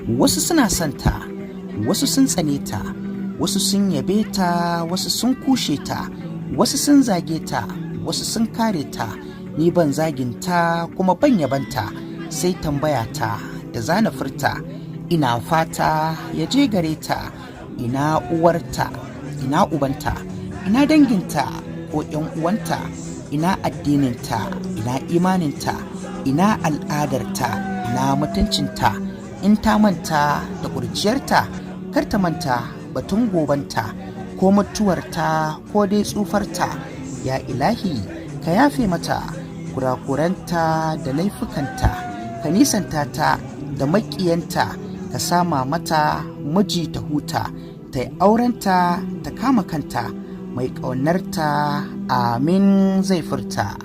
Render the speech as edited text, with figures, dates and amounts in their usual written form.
Wasu suna son ta, wasu sun tsane ta, wasu sun yabe ta, wasu sun kushe ta, wasu sun zage ta, wasu sun kare ta. Ni ban zaginta kuma ban yabanta, sai tambaya ta da zana furta. Ina fata ya je gare ta, ina uwarta, ina ubanta, ina danginta ko ‘yan uwanta, ina addininta, ina imaninta, ina al'adarta, ina mutuncinta. In ta manta da ƙurciyarta, kar ta manta batun gobanta ko mutuwarta ko dai tsufarta. Ya ilahi, ka yafe mata kurakuranta da laifukanta, ka nisanta ta da maƙiyanta, ka sama mata miji ta huta, ta yi aurenta ta kama kanta, mai ƙaunarta amin zai furta.